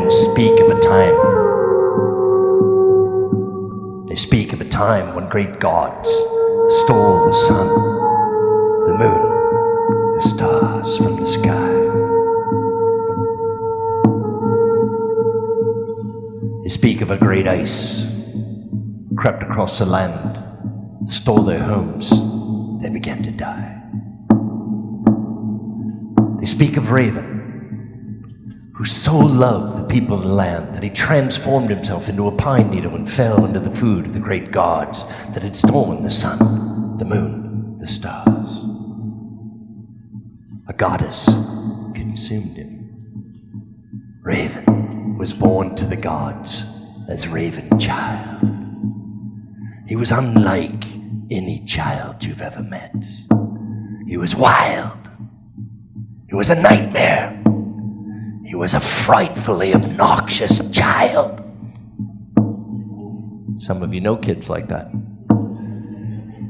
Speak of a time. They speak of a time when great gods stole the sun, the moon, the stars from the sky. They speak of a great ice crept across the land, stole their homes, they began to die. They speak of Raven, who so loved the people of the land that he transformed himself into a pine needle and fell into the food of the great gods that had stolen the sun, the moon, the stars. A goddess consumed him. Raven was born to the gods as Raven Child. He was unlike any child you've ever met. He was wild. He was a nightmare. He was a frightfully obnoxious child. Some of you know kids like that.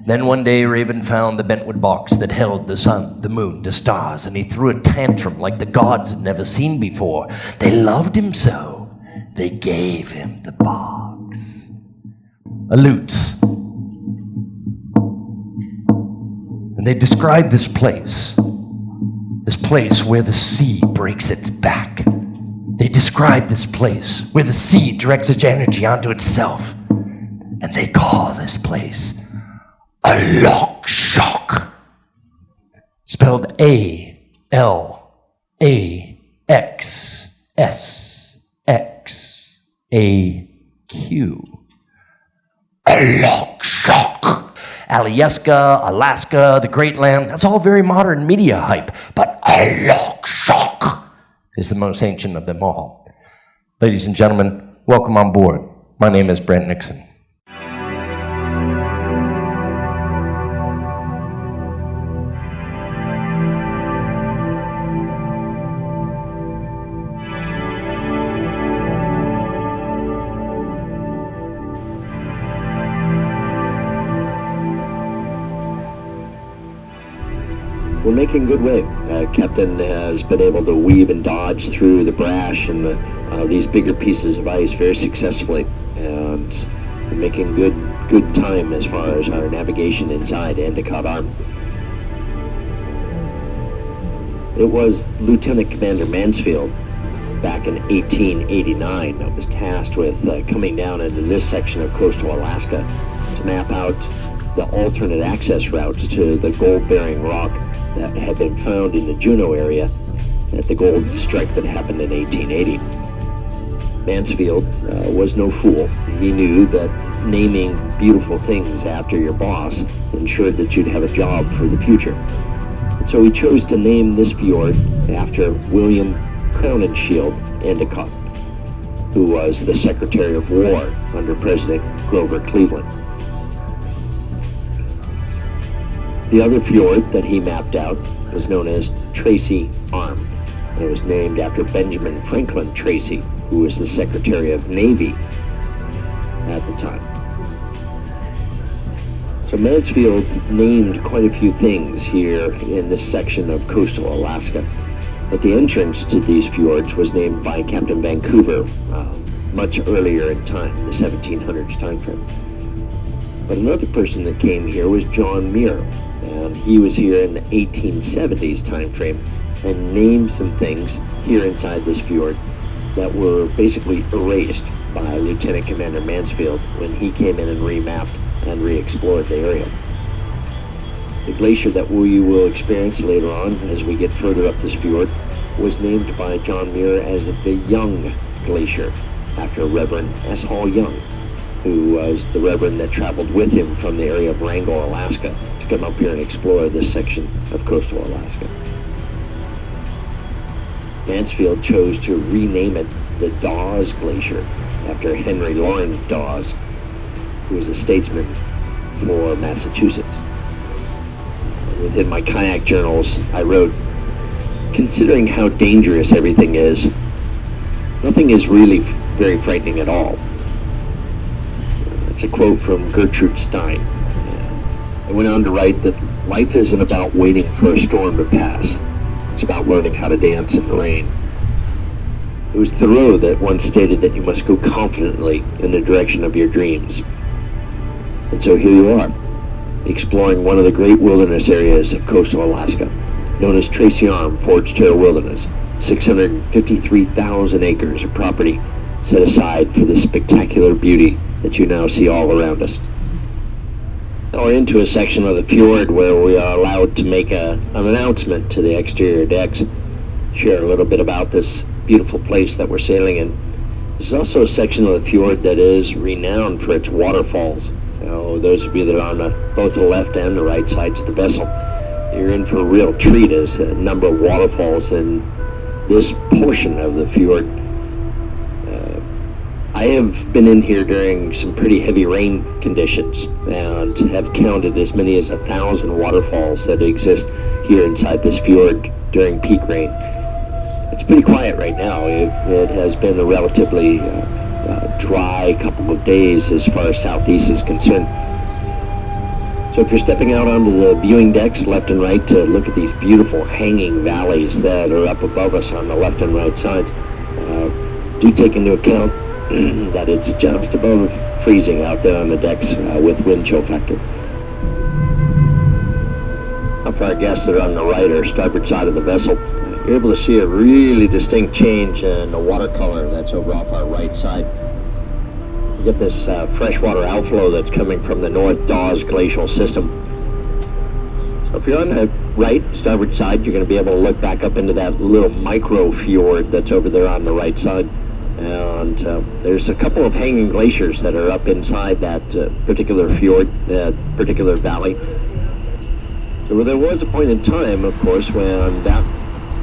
Then one day Raven found the bentwood box that held the sun, the moon, the stars, and he threw a tantrum like the gods had never seen before. They loved him so, they gave him the box. A lute. And they described this place where the sea breaks its back. They describe this place where the sea directs its energy onto itself. And they call this place Alaxsxaq. Spelled A-L-A-X-S-X-A-Q. Alaxsxaq. Alaxsxaq, Alaska, the Great Land, that's all very modern media hype. But Alaxsxaq is the most ancient of them all. Ladies and gentlemen, welcome on board. My name is Brent Nixon. We're making good way. Captain has been able to weave and dodge through the brash and these bigger pieces of ice very successfully, and we're making good time as far as our navigation inside Endicott Arm. It was Lieutenant Commander Mansfield back in 1889 that was tasked with coming down into this section of coastal Alaska to map out the alternate access routes to the gold-bearing rock that had been found in the Juneau area at the gold strike that happened in 1880. Mansfield was no fool. He knew that naming beautiful things after your boss ensured that you'd have a job for the future. And so he chose to name this fjord after William Crowninshield Endicott, who was the Secretary of War under President Grover Cleveland. The other fjord that he mapped out was known as Tracy Arm, and it was named after Benjamin Franklin Tracy, who was the Secretary of Navy at the time. So Mansfield named quite a few things here in this section of coastal Alaska, but the entrance to these fjords was named by Captain Vancouver much earlier in time, the 1700s time frame. But another person that came here was John Muir, and he was here in the 1870s time frame and named some things here inside this fjord that were basically erased by Lieutenant Commander Mansfield when he came in and remapped and re-explored the area. The glacier that we will experience later on as we get further up this fjord was named by John Muir as the Young Glacier, after Reverend S. Hall Young, who was the Reverend that traveled with him from the area of Wrangell, Alaska, to come up here and explore this section of coastal Alaska. Mansfield chose to rename it the Dawes Glacier after Henry Loring Dawes, who was a statesman for Massachusetts. Within my kayak journals, I wrote, considering how dangerous everything is, nothing is really very frightening at all. It's a quote from Gertrude Stein. I went on to write that life isn't about waiting for a storm to pass. It's about learning how to dance in the rain. It was Thoreau that once stated that you must go confidently in the direction of your dreams. And so here you are, exploring one of the great wilderness areas of coastal Alaska, known as Tracy Arm Forge Trail Wilderness, 653,000 acres of property set aside for the spectacular beauty that you now see all around us. Now we're into a section of the fjord where we are allowed to make an announcement to the exterior decks, share a little bit about this beautiful place that we're sailing in. This is also a section of the fjord that is renowned for its waterfalls. So those of you that are on both the left and the right sides of the vessel, you're in for a real treat as a number of waterfalls in this portion of the fjord. I have been in here during some pretty heavy rain conditions and have counted as many as 1,000 waterfalls that exist here inside this fjord during peak rain. It's pretty quiet right now. It has been a relatively dry couple of days as far as southeast is concerned. So if you're stepping out onto the viewing decks left and right to look at these beautiful hanging valleys that are up above us on the left and right sides, do take into account that it's just above freezing out there on the decks with wind chill factor. Now for our guests that are on the right or starboard side of the vessel, you're able to see a really distinct change in the water color that's over off our right side. You get this freshwater outflow that's coming from the North Dawes Glacial system. So if you're on the right starboard side, you're going to be able to look back up into that little micro fjord that's over there on the right side. And there's a couple of hanging glaciers that are up inside that particular fjord, particular valley. So there was a point in time, of course, when that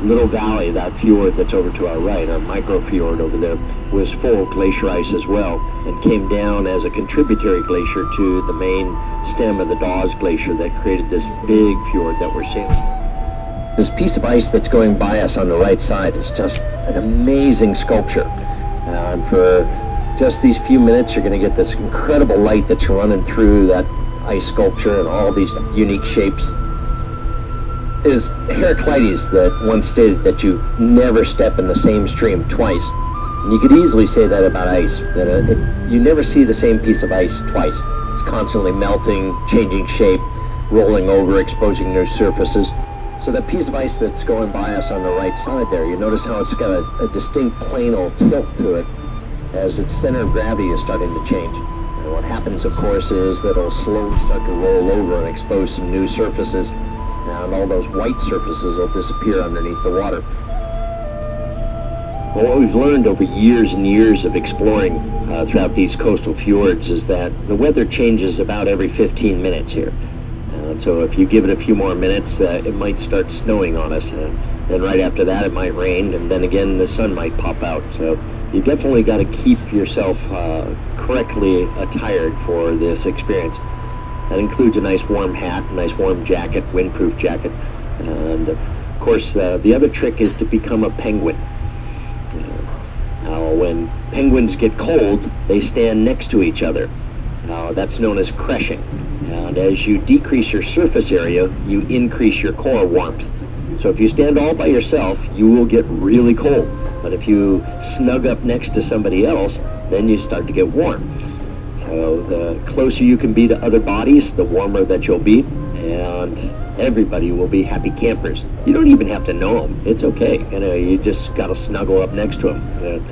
little valley, that fjord that's over to our right, our micro fjord over there, was full of glacier ice as well, and came down as a contributory glacier to the main stem of the Dawes Glacier that created this big fjord that we're seeing. This piece of ice that's going by us on the right side is just an amazing sculpture. And for just these few minutes, you're going to get this incredible light that's running through that ice sculpture and all these unique shapes. It is Heraclides that once stated that you never step in the same stream twice. And you could easily say that about ice, that you never see the same piece of ice twice. It's constantly melting, changing shape, rolling over, exposing new surfaces. So that piece of ice that's going by us on the right side there, you notice how it's got a distinct planal tilt to it as its center of gravity is starting to change. And what happens, of course, is that it'll slowly start to roll over and expose some new surfaces, and all those white surfaces will disappear underneath the water. Well, what we've learned over years and years of exploring throughout these coastal fjords is that the weather changes about every 15 minutes here. So if you give it a few more minutes, it might start snowing on us. Then right after that, it might rain, and then again, the sun might pop out. So you definitely got to keep yourself correctly attired for this experience. That includes a nice warm hat, a nice warm jacket, windproof jacket. And of course, the other trick is to become a penguin. Now, when penguins get cold, they stand next to each other. That's known as crushing. And as you decrease your surface area, you increase your core warmth. So if you stand all by yourself, you will get really cold. But if you snug up next to somebody else, then you start to get warm. So the closer you can be to other bodies, the warmer that you'll be, and everybody will be happy campers. You don't even have to know them. It's okay. You just got to snuggle up next to them.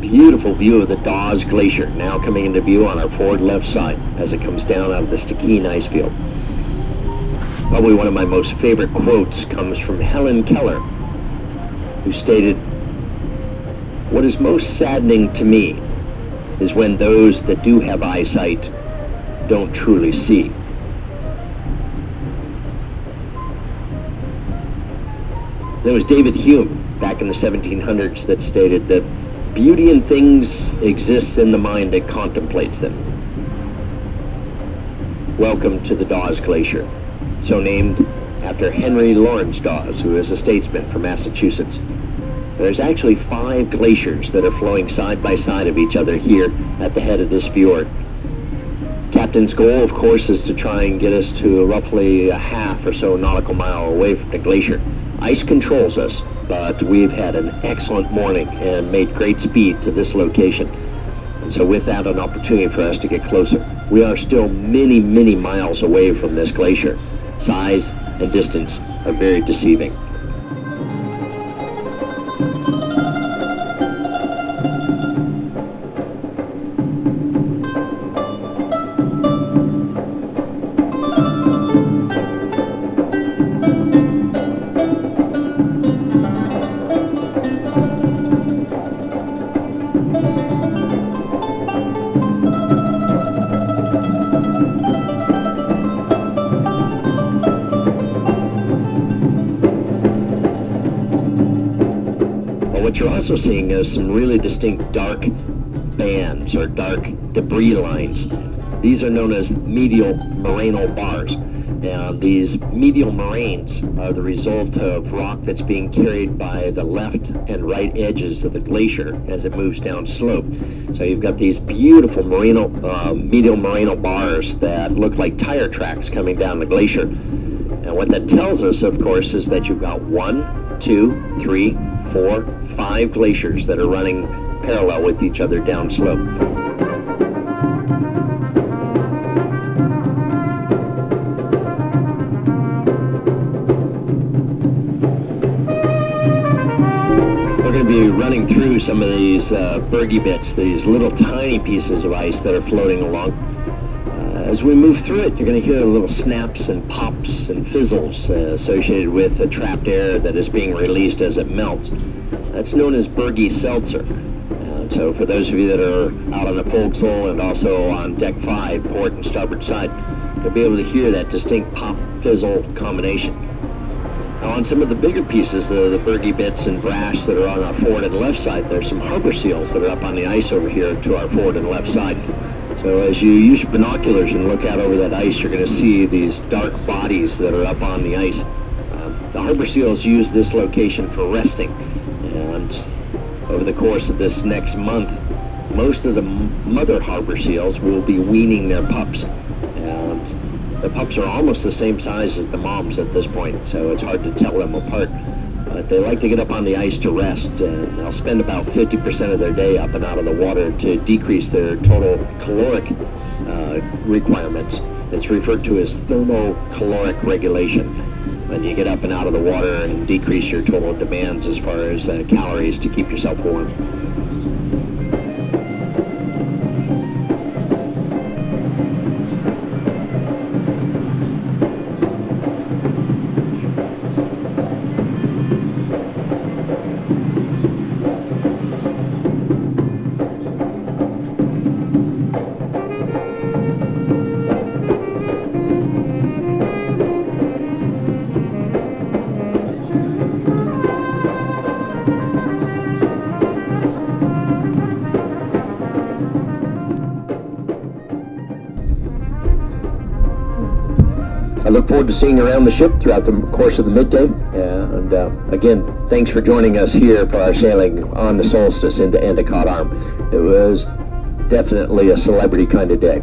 Beautiful view of the Dawes Glacier now coming into view on our forward left side as it comes down out of the Ketchikan ice field. Probably one of my most favorite quotes comes from Helen Keller, who stated, "What is most saddening to me is when those that do have eyesight don't truly see." There was David Hume back in the 1700s that stated that beauty in things exists in the mind that contemplates them. Welcome to the Dawes Glacier, so named after Henry Lawrence Dawes, who is a statesman from Massachusetts. There's actually 5 glaciers that are flowing side by side of each other here at the head of this fjord. Captain's goal, of course, is to try and get us to roughly a half or so nautical mile away from the glacier. Ice controls us, but we've had an excellent morning and made great speed to this location. And so with that, an opportunity for us to get closer. We are still many, many miles away from this glacier. Size and distance are very deceiving. What you're also seeing is some really distinct dark bands or dark debris lines. These are known as medial morainal bars. Now, these medial moraines are the result of rock that's being carried by the left and right edges of the glacier as it moves down slope. So you've got these beautiful medial morainal bars that look like tire tracks coming down the glacier. And what that tells us, of course, is that you've got 1, 2, 3, 4, 5 glaciers that are running parallel with each other downslope. We're going to be running through some of these bergy bits, these little tiny pieces of ice that are floating along. As we move through it, you're going to hear little snaps and pops and fizzles associated with the trapped air that is being released as it melts. That's known as bergy seltzer. So for those of you that are out on the forecastle and also on deck 5, port and starboard side, you'll be able to hear that distinct pop-fizzle combination. Now on some of the bigger pieces, the bergy bits and brash that are on our forward and left side, there's some harbor seals that are up on the ice over here to our forward and left side. So as you use your binoculars and look out over that ice, you're going to see these dark bodies that are up on the ice. The harbor seals use this location for resting. And over the course of this next month, most of the mother harbor seals will be weaning their pups. And the pups are almost the same size as the moms at this point, so it's hard to tell them apart. But they like to get up on the ice to rest, and they'll spend about 50% of their day up and out of the water to decrease their total caloric requirements. It's referred to as thermocaloric regulation. When you get up and out of the water and decrease your total demands as far as calories to keep yourself warm. I look forward to seeing you around the ship throughout the course of the midday. And again, thanks for joining us here for our sailing on the Solstice into Endicott Arm. It was definitely a celebrity kind of day.